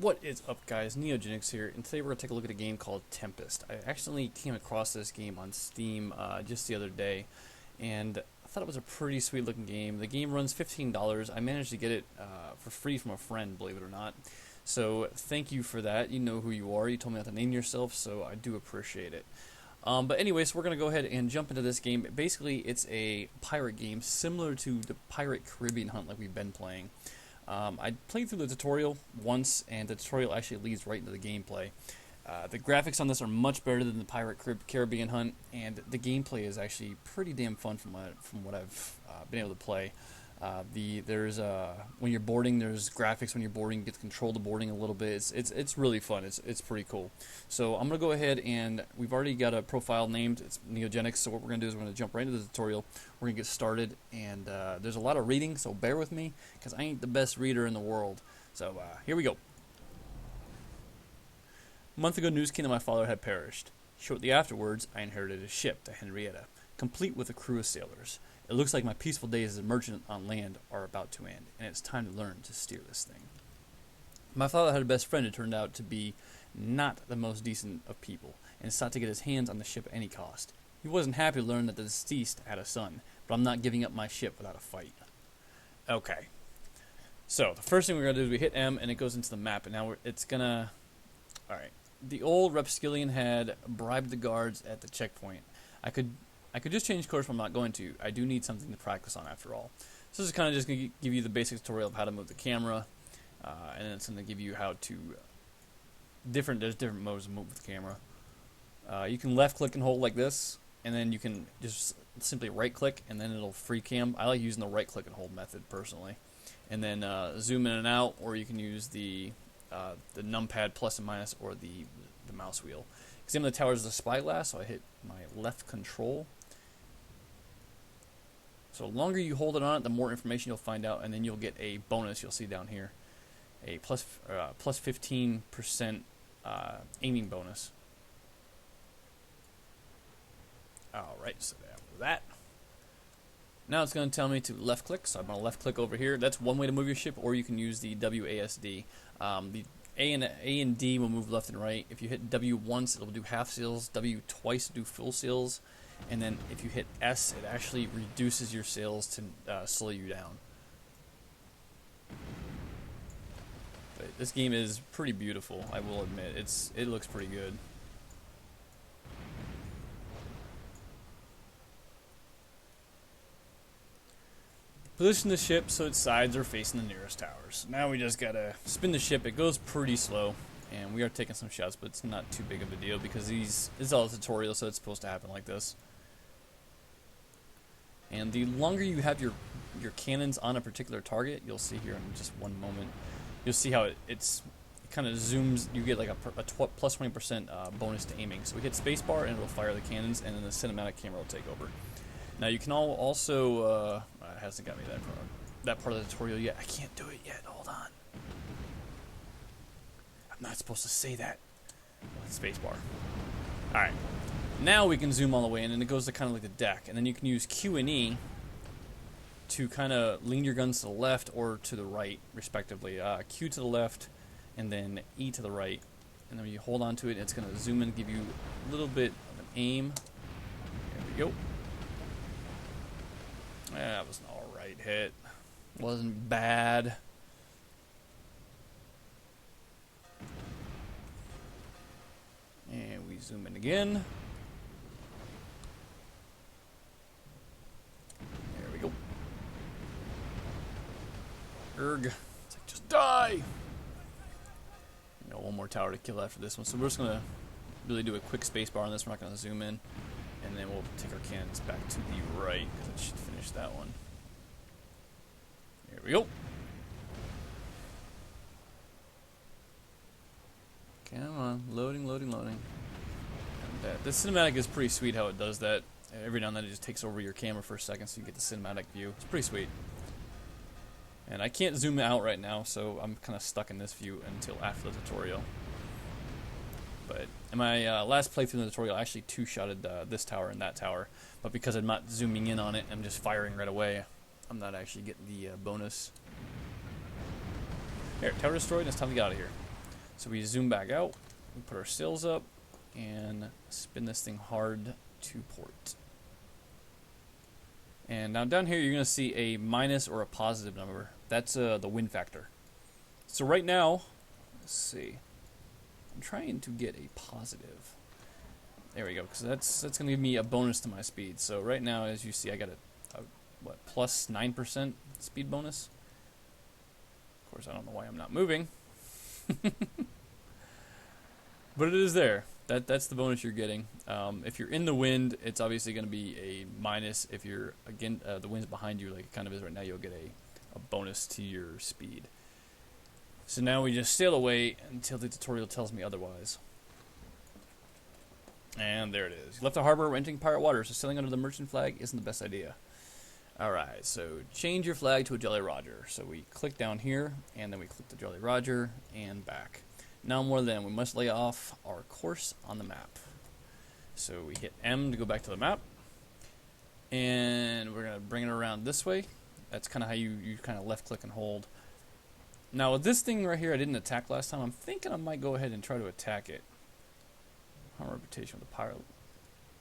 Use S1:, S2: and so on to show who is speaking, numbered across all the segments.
S1: What is up, guys? Neogenics here, and today we're going to take a look at a game called Tempest. I accidentally came across this game on Steam just the other day, and I thought it was a pretty sweet looking game. The game runs $15. I managed to get it for free from a friend, believe it or not. So thank you for that. You know who you are. You told me not to name yourself, so I do appreciate it. But anyways, we're going to go ahead and jump into this game. Basically, it's a pirate game similar to the Pirate Caribbean Hunt like we've been playing. I played through the tutorial once, and the tutorial actually leads right into the gameplay. The graphics on this are much better than the Pirate Caribbean Hunt, and the gameplay is actually pretty damn fun from what I've been able to play. There's when you're boarding, there's graphics when you're boarding. You get to control the boarding a little bit. It's really fun. It's pretty cool. So I'm gonna go ahead, and we've already got a profile named. It's Neogenics. So what we're gonna do is we're gonna jump right into the tutorial. We're gonna get started, and there's a lot of reading, so bear with me because I ain't the best reader in the world. So here we go. A month ago, news came that my father had perished. Shortly afterwards, I inherited a ship, the Henrietta, complete with a crew of sailors. It looks like my peaceful days as a merchant on land are about to end, and it's time to learn to steer this thing. My father had a best friend who turned out to be not the most decent of people, and sought to get his hands on the ship at any cost. He wasn't happy to learn that the deceased had a son, but I'm not giving up my ship without a fight. Okay. So, the first thing we're going to do is we hit M, and it goes into the map, and now it's going to... Alright. The old Repskillian had bribed the guards at the checkpoint. I could just change course, but I'm not going to. I do need something to practice on after all. So this is kind of just going to give you the basic tutorial of how to move the camera, and then it's going to give you how to there's different modes to move with the camera. You can left click and hold like this, and then you can just simply right click, and then it'll free cam. I like using the right click and hold method personally, and then zoom in and out, or you can use the numpad plus and minus, or the mouse wheel. Examine the towers of the spyglass, so I hit my left control. So the longer you hold it on it, the more information you'll find out, and then you'll get a bonus you'll see down here. A plus 15% aiming bonus. Alright, so after that. Now it's going to tell me to left click, so I'm going to left click over here. That's one way to move your ship, or you can use the WASD. The A and D will move left and right. If you hit W once, it'll do half sails. W twice, do full sails. And then if you hit S, it actually reduces your sails to slow you down. But this game is pretty beautiful, I will admit. It looks pretty good. Position the ship so its sides are facing the nearest towers. Now we just gotta spin the ship. It goes pretty slow, and we are taking some shots, but it's not too big of a deal because this is all a tutorial, so it's supposed to happen like this. And the longer you have your cannons on a particular target, you'll see here in just one moment, you'll see how it kind of zooms. You get like a plus 20% bonus to aiming. So we hit spacebar and it'll fire the cannons, and then the cinematic camera will take over. Now you can also, it hasn't got me that part of the tutorial yet. I can't do it yet, hold on. I'm not supposed to say that. Spacebar. Alright, now we can zoom all the way in, and it goes to kind of like the deck. And then you can use Q and E to kind of lean your guns to the left or to the right, respectively. Q to the left, and then E to the right. And then when you hold on to it, it's going to zoom in and give you a little bit of an aim. There we go. That was an alright hit. Wasn't bad. And we zoom in again. There we go. Erg. It's like, just die! You know, one more tower to kill after this one. So we're just going to really do a quick spacebar on this. We're not going to zoom in. And then we'll take our cannons back to the right, because it should finish that one. There we go. Come on, loading, loading, loading. And the cinematic is pretty sweet how it does that. Every now and then it just takes over your camera for a second so you get the cinematic view. It's pretty sweet. And I can't zoom out right now, so I'm kind of stuck in this view until after the tutorial. But in my last playthrough in the tutorial, I actually two-shotted this tower and that tower. But because I'm not zooming in on it, I'm just firing right away. I'm not actually getting the bonus. Here, tower destroyed, and it's time to get out of here. So we zoom back out, we put our sails up, and spin this thing hard to port. And now down here you're going to see a minus or a positive number. That's the wind factor. So right now, let's see, I'm trying to get a positive. There we go, because that's going to give me a bonus to my speed. So right now, as you see, I got a what, plus 9% speed bonus. Of course, I don't know why I'm not moving. But it is there. That's the bonus you're getting. If you're in the wind, it's obviously going to be a minus. If you're, again, the wind's behind you like it kind of is right now, you'll get a bonus to your speed. So now we just sail away until the tutorial tells me otherwise. And there it is. You left the harbor, we're entering pirate waters, so sailing under the merchant flag isn't the best idea. Alright, so change your flag to a Jolly Roger. So we click down here, and then we click the Jolly Roger, and back. Now more than, we must lay off our course on the map. So we hit M to go back to the map, and we're going to bring it around this way. That's kind of how you kind of left click and hold. Now with this thing right here I didn't attack last time, I'm thinking I might go ahead and try to attack it. Our reputation with the pirate.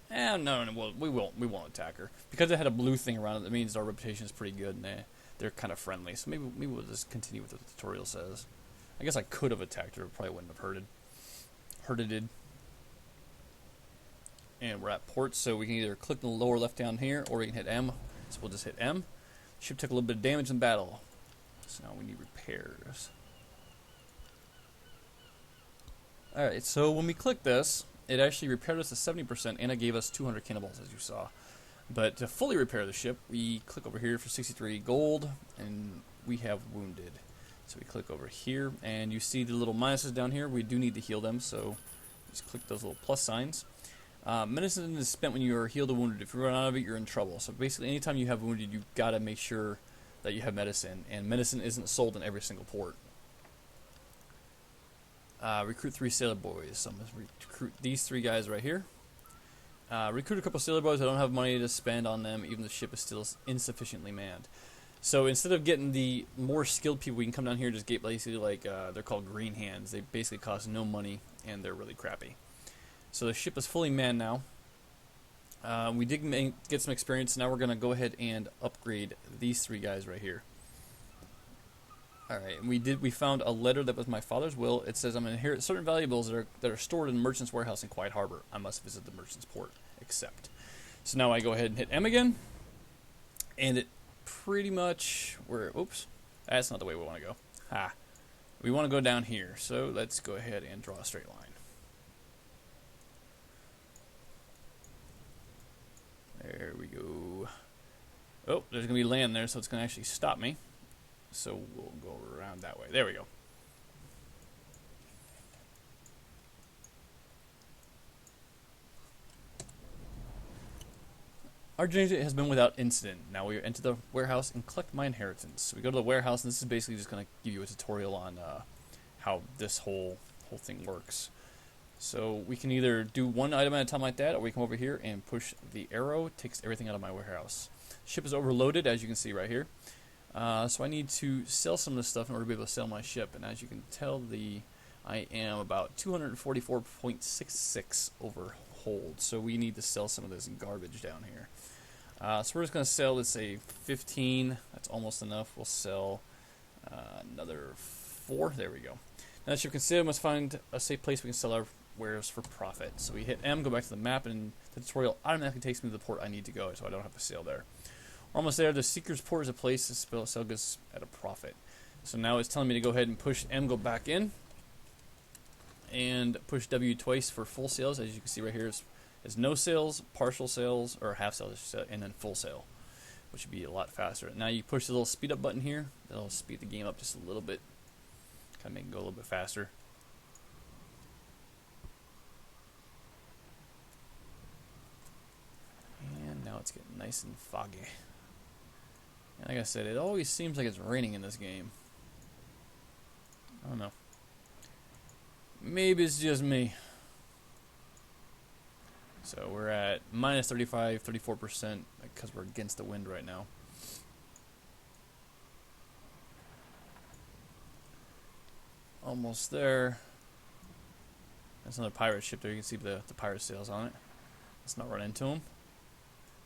S1: No, we won't attack her. Because it had a blue thing around it, that means our reputation is pretty good, and they're kind of friendly. So maybe we'll just continue with what the tutorial says. I guess I could have attacked her, it probably wouldn't have hurted it. And we're at port, so we can either click the lower left down here, or we can hit M. So we'll just hit M. Ship took a little bit of damage in battle. So now we need repairs. Alright, so when we click this, it actually repaired us to 70%, and it gave us 200 cannonballs, as you saw. But to fully repair the ship, we click over here for 63 gold, and we have wounded. So we click over here, and you see the little minuses down here. We do need to heal them, so just click those little plus signs. Medicine is spent when you are healed or wounded. If you run out of it, you're in trouble. So basically, anytime you have wounded, you've got to make sure that you have medicine, and medicine isn't sold in every single port. Recruit 3 sailor boys. So I'm going to recruit these 3 guys right here. Recruit a couple sailor boys. I don't have money to spend on them, even the ship is still insufficiently manned. So instead of getting the more skilled people, we can come down here and just get basically like, they're called green hands. They basically cost no money, and they're really crappy. So the ship is fully manned now. We did get some experience. Now we're going to go ahead and upgrade these 3 guys right here. Alright, and we found a letter that was my father's will. It says, I'm going to inherit certain valuables that are stored in the merchant's warehouse in Quiet Harbor. I must visit the merchant's port. Accept. So now I go ahead and hit M again. And it pretty much, oops, that's not the way we want to go. Ha. We want to go down here. So let's go ahead and draw a straight line. There we go. Oh, there's going to be land there, so it's going to actually stop me. So we'll go around that way. There we go. Our journey has been without incident. Now we enter the warehouse and collect my inheritance. So we go to the warehouse, and this is basically just going to give you a tutorial on how this whole thing works. So we can either do one item at a time like that, or we come over here and push the arrow. It takes everything out of my warehouse. Ship is overloaded, as you can see right here. So I need to sell some of this stuff in order to be able to sell my ship. And as you can tell, I am about 244.66 over hold. So we need to sell some of this garbage down here. So we're just going to sell, let's say, 15. That's almost enough. We'll sell another 4. There we go. Now, as you can see, we must find a safe place we can sell our wares for profit. So we hit M, go back to the map, and the tutorial automatically takes me to the port I need to go, so I don't have to sail there. We're almost there. The Seeker's Port is a place to sell goods at a profit. So now it's telling me to go ahead and push M, go back in, and push W twice for full sales. As you can see right here, is no sales, partial sales, or half sales, and then full sale, which would be a lot faster. Now you push the little speed up button here. That'll speed the game up just a little bit, kind of make it go a little bit faster. And now it's getting nice and foggy. And like I said, it always seems like it's raining in this game. I don't know. Maybe it's just me. So we're at minus 35, 34% because we're against the wind right now. Almost there. There's another pirate ship there. You can see the pirate sails on it. Let's not run into him.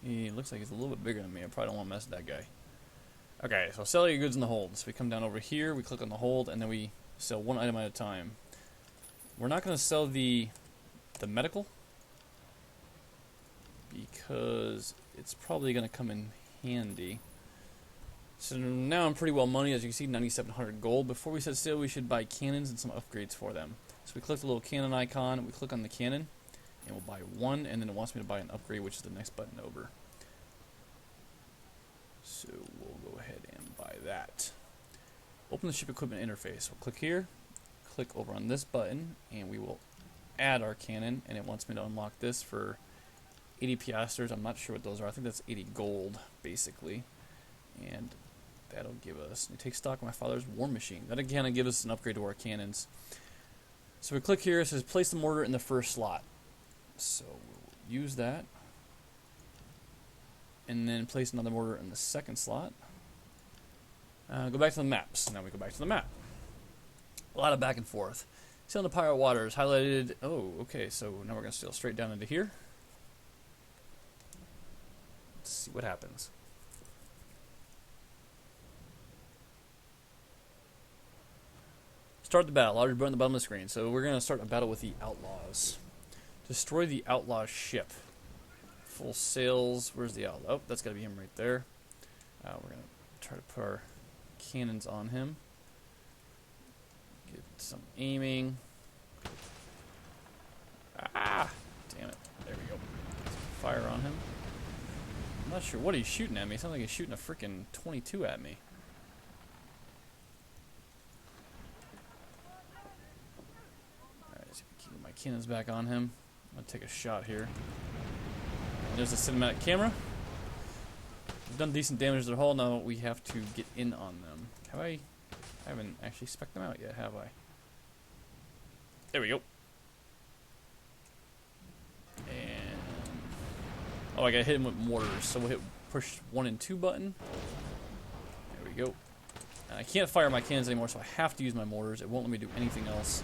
S1: He looks like he's a little bit bigger than me. I probably don't want to mess with that guy. Okay, so sell your goods in the hold. So we come down over here, we click on the hold, and then we sell one item at a time. We're not going to sell the medical because it's probably going to come in handy. So now I'm pretty well money. As you can see, 9,700 gold. Before we set sail, we should buy cannons and some upgrades for them. So we click the little cannon icon, we click on the cannon, and we'll buy one, and then it wants me to buy an upgrade, which is the next button over. So we'll go ahead and buy that. Open the ship equipment interface. We'll click here, click over on this button, and we will add our cannon, and it wants me to unlock this for 80 piasters. I'm not sure what those are. I think that's 80 gold, basically. And that'll give us, we take stock of my father's war machine. That again will give us an upgrade to our cannons. So we click here, it says place the mortar in the first slot. So we'll use that. And then place another mortar in the second slot. Go back to the maps. Now we go back to the map. A lot of back and forth. Sail into pirate waters, highlighted. Oh, okay, so now we're going to sail straight down into here. Let's see what happens. Start the battle. Large button at the bottom of the screen. So we're going to start a battle with the outlaws. Destroy the outlaw ship. Full sails. Where's the outlaw? Oh, that's got to be him right there. We're going to try to put our cannons on him. Get some aiming. Ah! Damn it. There we go. Some fire on him. I'm not sure what he's shooting at me. It sounds like he's shooting a freaking 22 at me. My cannon's back on him. I'm going to take a shot here. There's a cinematic camera. We've done decent damage to their hull. Now we have to get in on them. I haven't actually spec'd them out yet, have I? There we go. And oh, I got to hit him with mortars. So we'll hit push 1 and 2 button. There we go. And I can't fire my cannons anymore, so I have to use my mortars. It won't let me do anything else.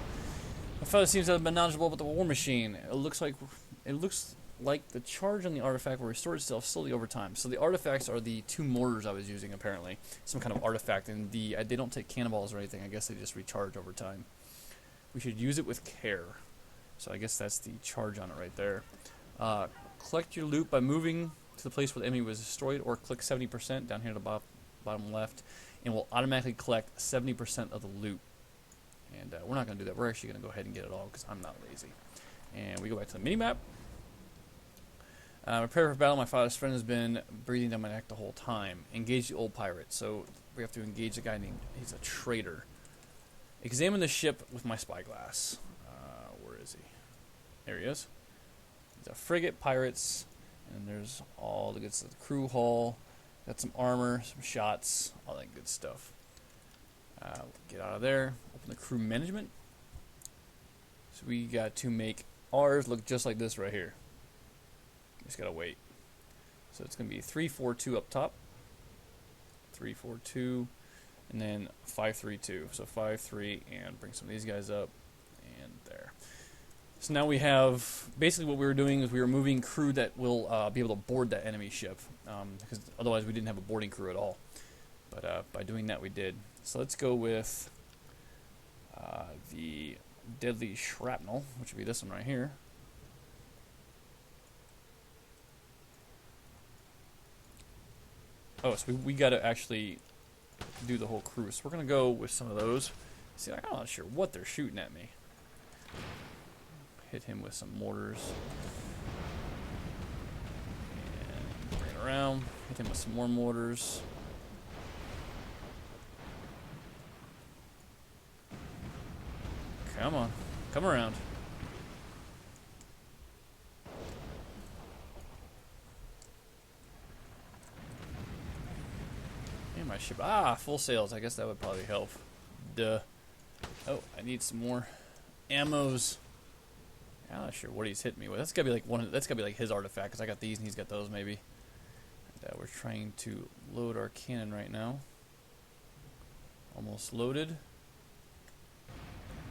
S1: My father seems to have been knowledgeable about the war machine. It looks like the charge on the artifact will restore itself slowly over time. So the artifacts are the 2 mortars I was using, apparently. Some kind of artifact, and they don't take cannonballs or anything. I guess they just recharge over time. We should use it with care. So I guess that's the charge on it right there. Collect your loot by moving to the place where the enemy was destroyed, or click 70% down here at the bottom left, and we'll automatically collect 70% of the loot. And we're not going to do that. We're actually going to go ahead and get it all because I'm not lazy. And we go back to the minimap. Prepare for battle. My father's friend has been breathing down my neck the whole time. Engage the old pirate. So we have to engage a guy named, he's a traitor. Examine the ship with my spyglass. Where is he? There he is. He's a frigate, pirates, and there's all the good stuff. The crew hull. Got some armor, some shots, all that good stuff. Get out of there. Open the crew management. So we got to make ours look just like this right here. Just gotta wait. So it's gonna be 342 up top, 342, and then 532. So 53, and bring some of these guys up, and there. So now we have basically what we were doing is we were moving crew that will be able to board that enemy ship, because otherwise we didn't have a boarding crew at all. But by doing that we did. So let's go with the deadly shrapnel, which would be this one right here. Oh, so we got to actually do the whole crew. So we're going to go with some of those. See, I'm not sure what they're shooting at me. Hit him with some mortars. And bring it around. Hit him with some more mortars. Come on. Come around. And my ship. Ah, full sails. I guess that would probably help. Duh. Oh, I need some more ammos. I'm not sure what he's hitting me with. That's gotta be like that's gotta be like his artifact, because I got these and he's got those maybe. And, we're trying to load our cannon right now. Almost loaded.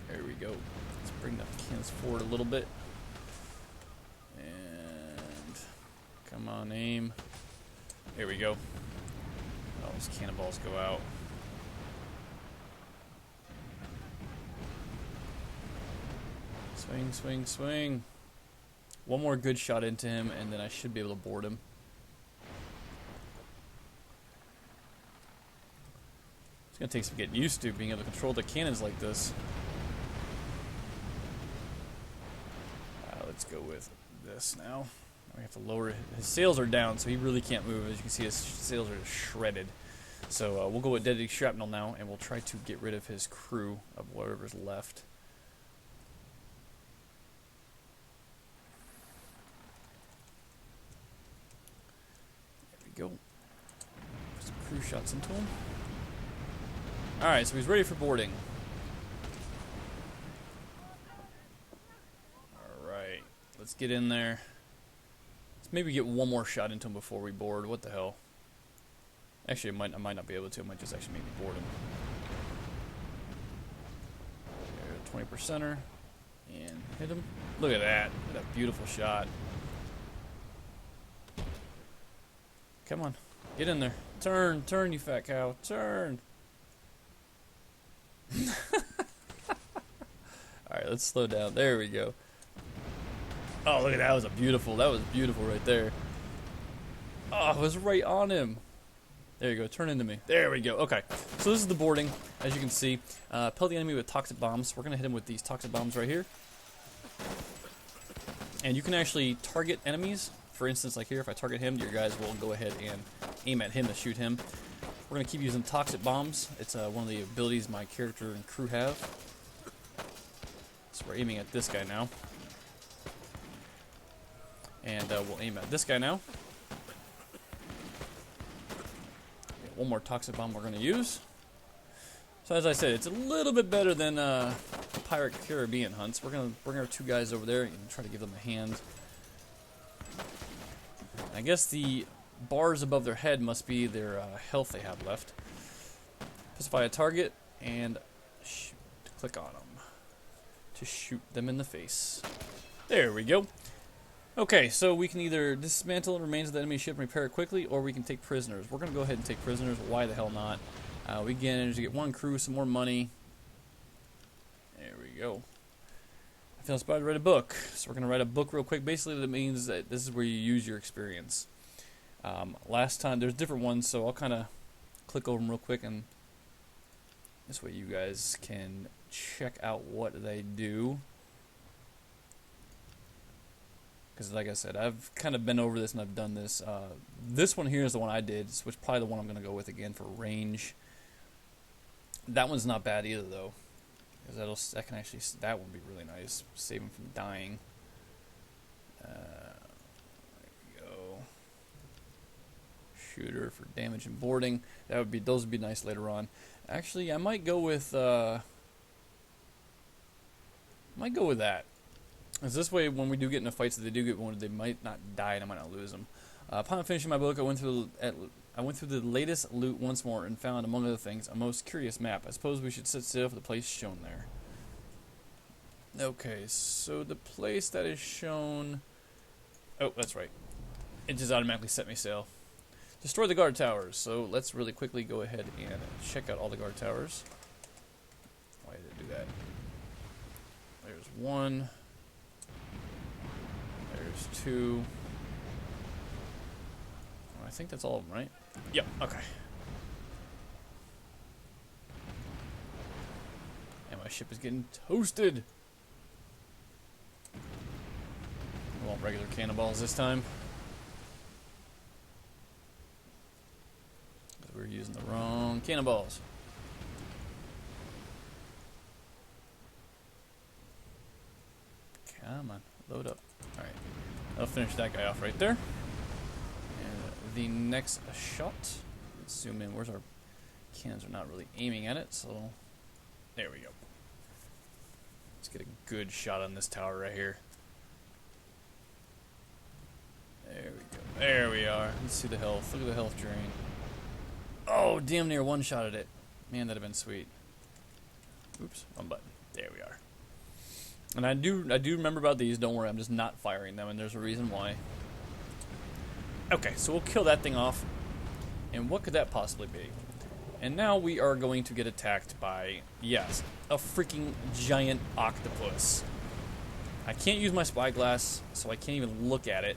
S1: There we go. Let's bring the cannons forward a little bit. And come on, aim. There we go. Oh, those cannonballs go out. Swing, swing, swing. One more good shot into him, and then I should be able to board him. It's going to take some getting used to being able to control the cannons like this. Let's go with this now. We have to lower it. His sails are down, so he really can't move. As you can see, his sails are shredded. So we'll go with deadly shrapnel now, and we'll try to get rid of his crew of whatever's left. There we go. Some crew shots into him. Alright, so he's ready for boarding. Alright, let's get in there. Let's maybe get one more shot into him before we board. What the hell? Actually, I might not be able to. It might just actually make me board him. 20%er. And hit him. Look at that. What a beautiful shot. Come on. Get in there. Turn. Turn, you fat cow. Turn. Alright, let's slow down. There we go. Oh, look at that. That was beautiful right there. Oh, it was right on him. There you go. Turn into me. There we go. Okay. So this is the boarding. As you can see, pelt the enemy with toxic bombs. We're going to hit him with these toxic bombs right here. And you can actually target enemies. For instance, like here, if I target him, your guys will go ahead and aim at him to shoot him. We're going to keep using toxic bombs. It's one of the abilities my character and crew have. So we're aiming at this guy now. And we'll aim at this guy now. One more toxic bomb we're going to use. So as I said, it's a little bit better than Pirate Caribbean hunts. We're going to bring our two guys over there and try to give them a hand. I guess the bars above their head must be their health they have left. Specify a target and click on them to shoot them in the face. There we go. Okay, so we can either dismantle the remains of the enemy ship and repair it quickly, or we can take prisoners. We're going to go ahead and take prisoners. Why the hell not? We managed to get one crew, some more money. There we go. I feel inspired to write a book. So we're going to write a book real quick. Basically, that means that this is where you use your experience. Last time, there's different ones, so I'll kind of click over them real quick, and this way you guys can check out what they do. Because like I said, I've kind of been over this and I've done this. This one here is the one I did, which is probably the one I'm going to go with again for range. That one's not bad either, though. Because that can actually, that would be really nice. Save him from dying. There we go. Shooter for damage and boarding. Those would be nice later on. Actually, I might go with that. As this way, when we do get into fights that they do get wounded, they might not die and I might not lose them. Upon finishing my book, I went through the latest loot once more and found, among other things, a most curious map. I suppose we should sit still for the place shown there. Okay, so the place that is shown... Oh, that's right. It just automatically set me sail. Destroy the guard towers. So let's really quickly go ahead and check out all the guard towers. Why did it do that? There's one... There's two. I think that's all of them, right? Yep, okay. And my ship is getting toasted. I want regular cannonballs this time. Because we're using the wrong cannonballs. Come on, load up. Alright. I'll finish that guy off right there. And the next shot. Let's zoom in. Where's our cannons? Are not really aiming at it, so there we go. Let's get a good shot on this tower right here. There we go. There we are. Let's see the health. Look at the health drain. Oh, damn near one-shotted it. Man, that'd have been sweet. Oops, wrong button. There we are. And I do remember about these. Don't worry, I'm just not firing them, and there's a reason why. Okay, so we'll kill that thing off. And what could that possibly be? And now we are going to get attacked by, yes, a freaking giant octopus. I can't use my spyglass, so I can't even look at it.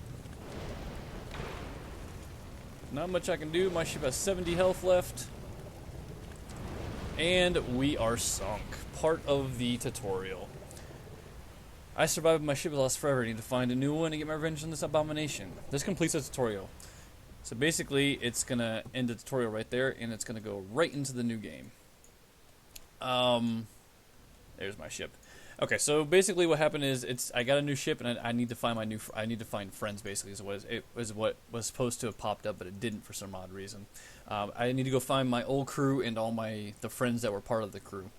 S1: Not much I can do. My ship has 70 health left. And we are sunk. Part of the tutorial. I survived, my ship lost forever. I need to find a new one and get my revenge on this abomination. This completes the tutorial. So basically, it's going to end the tutorial right there, and it's going to go right into the new game. There's my ship. Okay, so basically what happened is I got a new ship, and I need to find I need to find friends. Basically, is what was supposed to have popped up, but it didn't for some odd reason. I need to go find my old crew and all the friends that were part of the crew.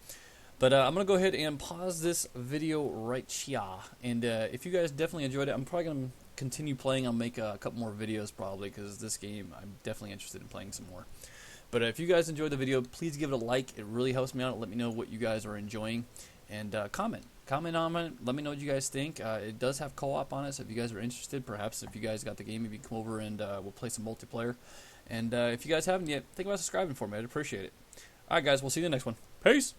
S1: But I'm gonna go ahead and pause this video right here. And if you guys definitely enjoyed it, I'm probably gonna continue playing. I'll make a couple more videos probably because this game I'm definitely interested in playing some more. But if you guys enjoyed the video, please give it a like. It really helps me out. Let me know what you guys are enjoying. And comment on it. Let me know what you guys think. It does have co-op on it, so if you guys are interested, perhaps if you guys got the game, maybe come over and we'll play some multiplayer. And if you guys haven't yet, think about subscribing for me. I'd appreciate it. Alright guys, we'll see you in the next one. Peace!